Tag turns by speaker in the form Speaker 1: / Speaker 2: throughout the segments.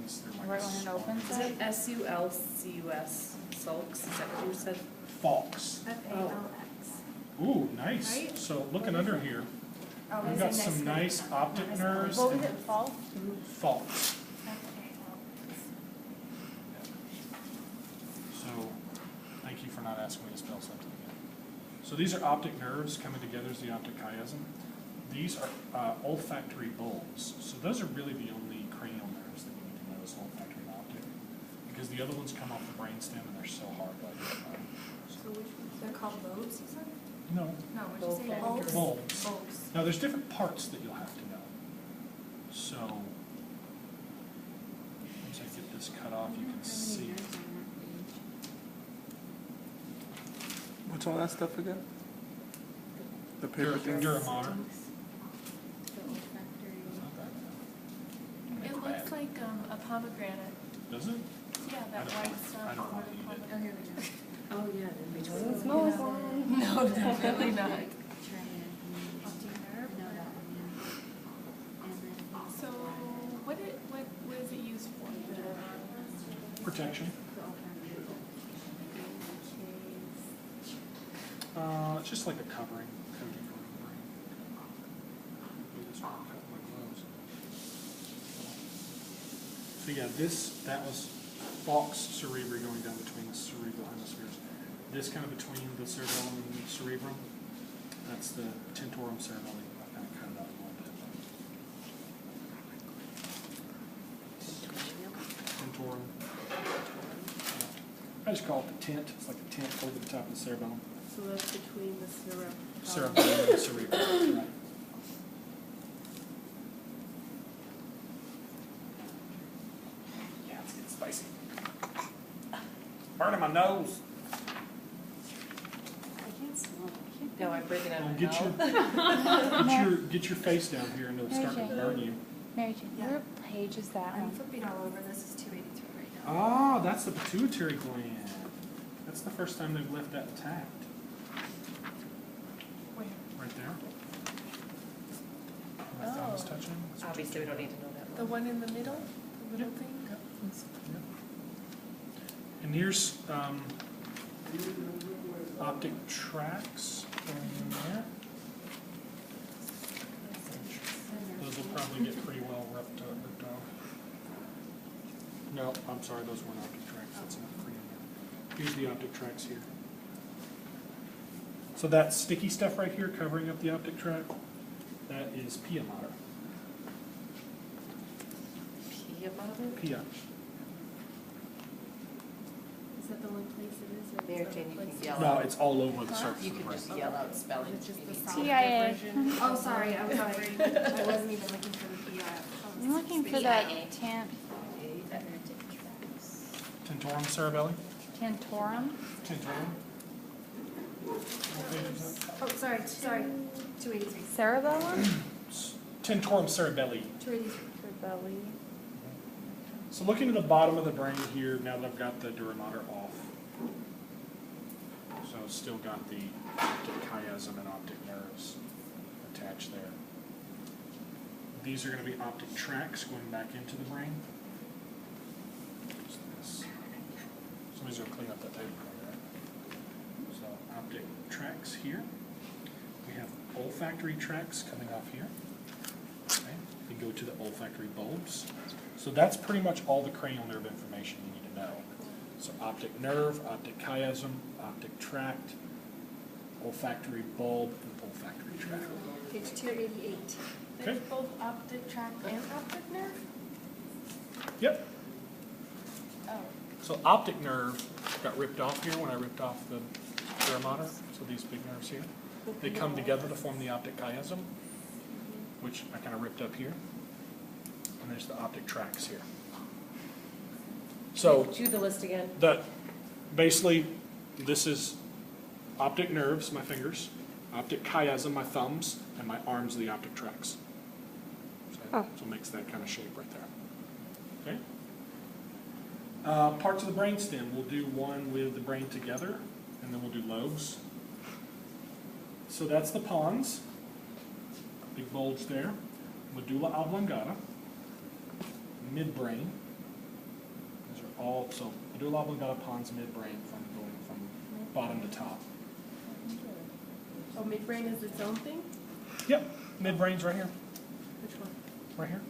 Speaker 1: these. They're like
Speaker 2: Right when it
Speaker 1: swan.
Speaker 2: opens
Speaker 3: Is
Speaker 2: it?
Speaker 3: it S-U-L-C-U-S, sulks, is that what you said?
Speaker 1: Falks.
Speaker 4: F-A-L-X.
Speaker 1: Ooh, nice.
Speaker 4: Right?
Speaker 1: So looking under here,
Speaker 4: Oh,
Speaker 1: we've
Speaker 4: is
Speaker 1: got
Speaker 4: it
Speaker 1: some
Speaker 4: next
Speaker 1: nice
Speaker 4: to-
Speaker 1: optic nerves
Speaker 2: What was
Speaker 1: and
Speaker 2: it, false?
Speaker 1: falks.
Speaker 4: F-A-L-X.
Speaker 1: So, thank you for not asking me to spell something again. So these are optic nerves coming together as the optic chiasm. These are olfactory bulbs. So those are really the only cranial nerves that you need to know is olfactory and optic. Because the other ones come off the brainstem and they're so hard.
Speaker 4: So which ones? They're called lobes, you said?
Speaker 1: No,
Speaker 4: No, what'd you say?
Speaker 3: Bulbs.
Speaker 1: bulbs.
Speaker 4: Bulbs.
Speaker 1: Now there's different parts that you'll have to know. So, once I get this cut off, you can see.
Speaker 5: What's all that stuff again? The paper thing?
Speaker 1: Duramater.
Speaker 4: It looks like a pomegranate.
Speaker 1: Does it?
Speaker 4: Yeah,
Speaker 1: I
Speaker 4: that
Speaker 1: don't
Speaker 4: white
Speaker 1: want-
Speaker 4: stuff
Speaker 1: I don't
Speaker 4: over
Speaker 1: want
Speaker 4: the
Speaker 1: to eat it.
Speaker 4: pomegranate. Oh, here we go.
Speaker 3: Oh, yeah, in between.
Speaker 2: Smells one.
Speaker 4: No, definitely not. So what is it used for?
Speaker 1: Protection. It's just like a covering, coating over the brain. Do this one, cut my gloves. So yeah, that was falx cerebri going down between the cerebral hemispheres. This kind of between the cerebellum and the cerebrum, that's the tentorum cerebelli. I kind of cut it out a little bit. Tentorum. I just call it the tent. It's like a tent over the top of the cerebellum.
Speaker 3: So that's between the syrup.
Speaker 1: Cerebellum and the cerebrum, right. Yeah, it's getting spicy. Burning my nose.
Speaker 3: No, I'm breathing out
Speaker 1: Well,
Speaker 3: of my
Speaker 1: get
Speaker 3: mouth.
Speaker 1: your face down here and it'll start to burn you.
Speaker 2: Mary Jane,
Speaker 4: Yeah.
Speaker 2: what page is that
Speaker 4: I'm
Speaker 2: one?
Speaker 4: flipping all over. This is 283 right now.
Speaker 1: Ah, that's the pituitary gland. That's the first time they've left that intact.
Speaker 4: Where?
Speaker 1: Right there. My thumb is
Speaker 4: Oh.
Speaker 1: touching.
Speaker 3: Obviously, we don't need to know that
Speaker 4: The
Speaker 3: one.
Speaker 4: one in the middle? The little thing?
Speaker 1: Yep. And here's optic tracks going in there. Those will probably get pretty well ripped off. No, I'm sorry, those weren't optic tracks. That's enough for you. Here's the optic tracks here. So that sticky stuff right here covering up the optic tract, that is pia mater.
Speaker 3: Pia mater?
Speaker 1: Pia.
Speaker 4: Is that the one place it is? Or
Speaker 3: Mary
Speaker 4: the
Speaker 3: Jane, you
Speaker 4: place
Speaker 3: can
Speaker 4: it
Speaker 3: yell
Speaker 4: is?
Speaker 1: No, it's all over the
Speaker 4: Huh?
Speaker 1: surface
Speaker 3: You
Speaker 1: of the
Speaker 3: can
Speaker 1: brain.
Speaker 3: just yell out spelling.
Speaker 4: It's just
Speaker 3: if
Speaker 4: the
Speaker 3: you need
Speaker 4: solid
Speaker 3: to.
Speaker 2: TIA.
Speaker 4: version. Oh, sorry, I was sorry. I wasn't even looking for the PI.
Speaker 2: I'm looking for that
Speaker 1: Tentorum cerebelli?
Speaker 2: tentorum.
Speaker 1: Tentorum? What page is that?
Speaker 4: Oh, sorry, 283.
Speaker 2: Cerebellum?
Speaker 1: Tentorum cerebelli.
Speaker 4: 283.
Speaker 2: Cerebelli.
Speaker 1: So looking at the bottom of the brain here, now that I've got the dura mater off. So I've still got the optic chiasm and optic nerves attached there. These are going to be optic tracts going back into the brain. Somebody's going to clean up that paper. Right? So optic tracts here. We have olfactory tracts coming off here. Okay. We go to the olfactory bulbs. So that's pretty much all the cranial nerve information you need to know. So optic nerve, optic chiasm, optic tract, olfactory bulb, and olfactory tract.
Speaker 4: Page 288.
Speaker 1: Okay.
Speaker 4: There's both optic tract and optic nerve?
Speaker 1: Yep.
Speaker 4: Oh.
Speaker 1: So optic nerve got ripped off here when I ripped off the dura mater. So these big nerves here, they come together to form the optic chiasm, which I kind of ripped up here. And there's the optic tracts here. So
Speaker 3: Do the list again.
Speaker 1: basically, this is optic nerves, my fingers, optic chiasm, my thumbs, and my arms are the optic tracts. So it makes that kind of shape right there. Okay. Parts of the brainstem, we'll do one with the brain together, and then we'll do lobes. So that's the pons, big bulge there, medulla oblongata, midbrain, all, so medulla oblongata, pons, midbrain, from going from bottom to top.
Speaker 4: Oh, midbrain is its own thing?
Speaker 1: Yep, midbrain's right here,
Speaker 4: Which one?
Speaker 1: right here.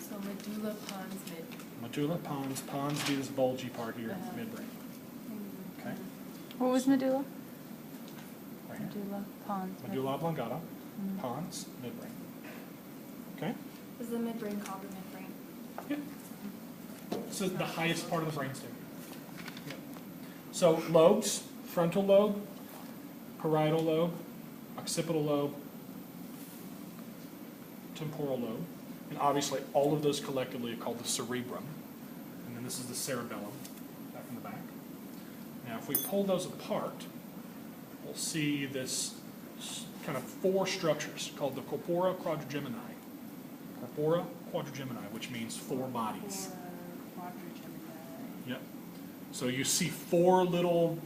Speaker 4: So medulla, pons, mid.
Speaker 1: Medulla, pons, pons be this bulgy part here, midbrain. Okay,
Speaker 2: What was medulla?
Speaker 1: right here.
Speaker 2: Medulla, pons.
Speaker 1: Medulla oblongata, pons, midbrain. Okay?
Speaker 4: Is the midbrain called the midbrain?
Speaker 1: Yep. This is the highest part of the brainstem. Yep. So lobes, frontal lobe, parietal lobe, occipital lobe, temporal lobe, and obviously all of those collectively are called the cerebrum. And then this is the cerebellum, back in the back. Now if we pull those apart, we'll see this kind of four structures called the corpora quadrigemini. Corpora quadrigemini, which means four bodies. Yep. So you see four little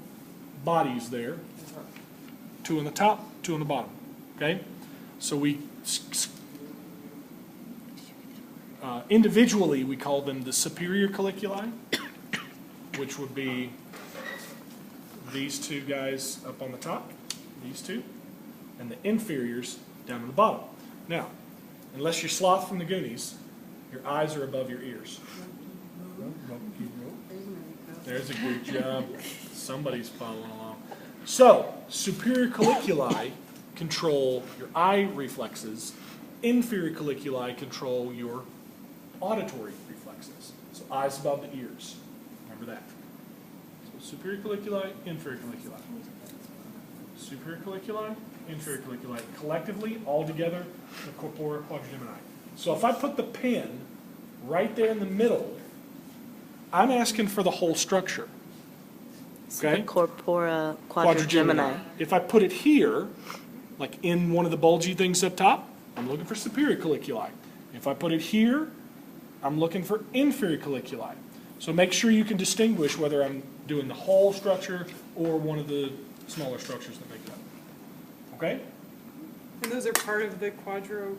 Speaker 1: bodies there. Two on the top, two on the bottom. Okay? So we individually we call them the superior colliculi, which would be these two guys up on the top, these two, and the inferiors down on the bottom. Now, unless you're Sloth from the Goonies, your eyes are above your ears. There's a good job. Somebody's following along. So, superior colliculi control your eye reflexes. Inferior colliculi control your auditory reflexes. So, eyes above the ears. Remember that. So, superior colliculi, inferior colliculi. Superior colliculi, inferior colliculi. Collectively, all together, the corpora quadrigemini. So, if I put the pin right there in the middle, I'm asking for the whole structure.
Speaker 6: So
Speaker 1: Okay?
Speaker 6: the corpora quadrigemini.
Speaker 1: If I put it here, like in one of the bulgy things up top, I'm looking for superior colliculi. If I put it here, I'm looking for inferior colliculi. So make sure you can distinguish whether I'm doing the whole structure or one of the smaller structures that make it up. Okay?
Speaker 7: And those are part of the quadro.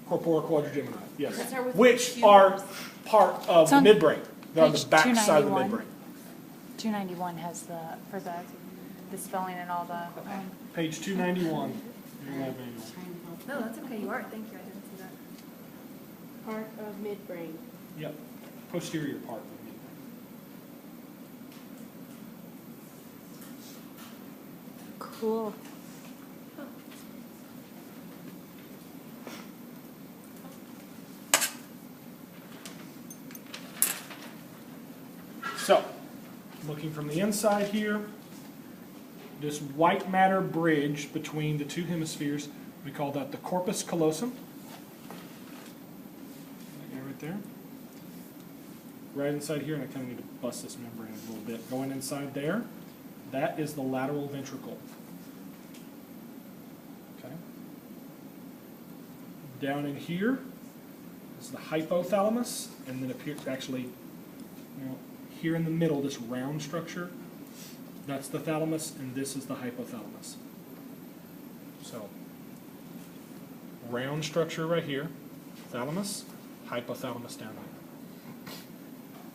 Speaker 1: Corpora quadrigemini, yes.
Speaker 4: Let's start with
Speaker 1: Which
Speaker 4: the
Speaker 1: are
Speaker 4: humors.
Speaker 1: part of
Speaker 2: It's
Speaker 1: the
Speaker 2: on
Speaker 1: midbrain. They're on the
Speaker 2: page
Speaker 1: back side of the
Speaker 2: 291.
Speaker 1: midbrain.
Speaker 2: 291 has for the spelling and all the,
Speaker 1: Page 291. Your lab manual.
Speaker 4: No, that's okay, you are, thank you, I didn't see that.
Speaker 7: Part of midbrain.
Speaker 1: Yep, posterior part of the midbrain.
Speaker 6: Cool.
Speaker 1: So, looking from the inside here, this white matter bridge between the two hemispheres, we call that the corpus callosum. That guy right there. Right inside here, and I kind of need to bust this membrane a little bit. Going inside there, that is the lateral ventricle. Okay. Down in here is the hypothalamus, and then up here, actually, here in the middle, this round structure, that's the thalamus, and this is the hypothalamus. So, round structure right here, thalamus, hypothalamus down here.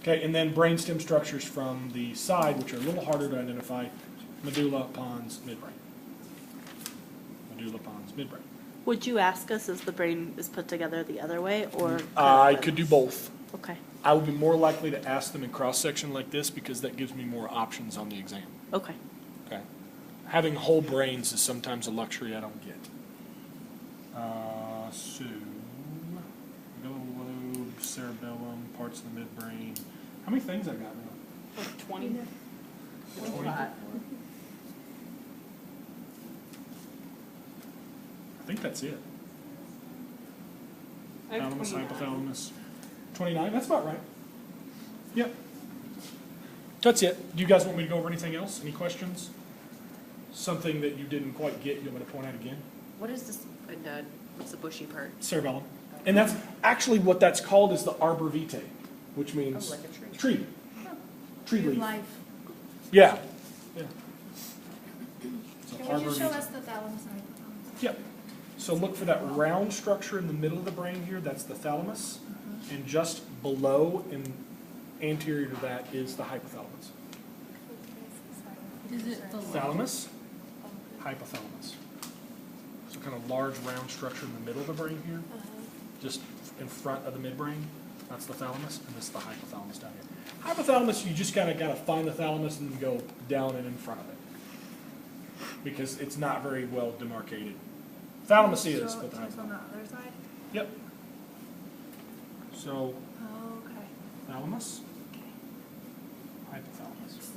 Speaker 1: Okay, and then brainstem structures from the side, which are a little harder to identify, medulla, pons, midbrain. Medulla, pons, midbrain.
Speaker 6: Would you ask us as the brain is put together the other way, or?
Speaker 1: I could do both.
Speaker 6: Okay,
Speaker 1: I would be more likely to ask them in cross-section like this because that gives me more options on the exam.
Speaker 6: okay.
Speaker 1: Okay. Having whole brains is sometimes a luxury I don't get. So, medulla lobe, cerebellum, parts of the midbrain. How many things I got now?
Speaker 7: Like 20.
Speaker 1: 20? I think that's it.
Speaker 7: I have
Speaker 1: Thalamus,
Speaker 7: 29.
Speaker 1: hypothalamus. 29, that's about right. Yep. That's it. Do you guys want me to go over anything else? Any questions? Something that you didn't quite get, you want me to point out again?
Speaker 3: What is this, what's the bushy part?
Speaker 1: Cerebellum. And that's actually what that's called is the arbor vitae, which means
Speaker 3: Oh, like a tree.
Speaker 1: tree. Tree
Speaker 4: New
Speaker 1: leaf.
Speaker 4: life.
Speaker 1: Yeah. Yeah. So
Speaker 4: Can
Speaker 1: arbor
Speaker 4: you just show
Speaker 1: vitae.
Speaker 4: us the thalamus and hypothalamus?
Speaker 1: Yep. So look for that round structure in the middle of the brain here. That's the thalamus. And just below and anterior to that is the hypothalamus.
Speaker 4: Is it the
Speaker 1: Thalamus, hypothalamus. So kind of large round structure in the middle of the brain here, just in front of the midbrain. That's the thalamus, and this is the hypothalamus down here. Hypothalamus, you just kind of got to find the thalamus and go down and in front of it, because it's not very well demarcated. Thalamus is,
Speaker 4: So
Speaker 1: but the
Speaker 4: it's on the
Speaker 1: hypothalamus.
Speaker 4: other side?
Speaker 1: Yep. So
Speaker 4: Oh, okay.
Speaker 1: thalamus, hypothalamus.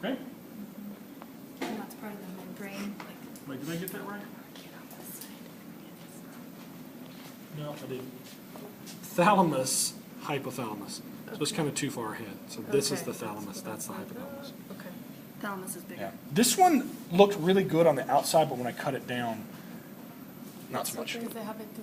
Speaker 1: Okay.
Speaker 4: And that's part of the midbrain, like.
Speaker 1: Wait, did I get that right? No, I didn't. Thalamus, hypothalamus. So it's kind of too far ahead. So this is
Speaker 4: Okay.
Speaker 1: the thalamus, that's the hypothalamus.
Speaker 3: Okay.
Speaker 6: Thalamus is bigger.
Speaker 1: This one looked really good on the outside, but when I cut it down, not so much.
Speaker 4: Because they have it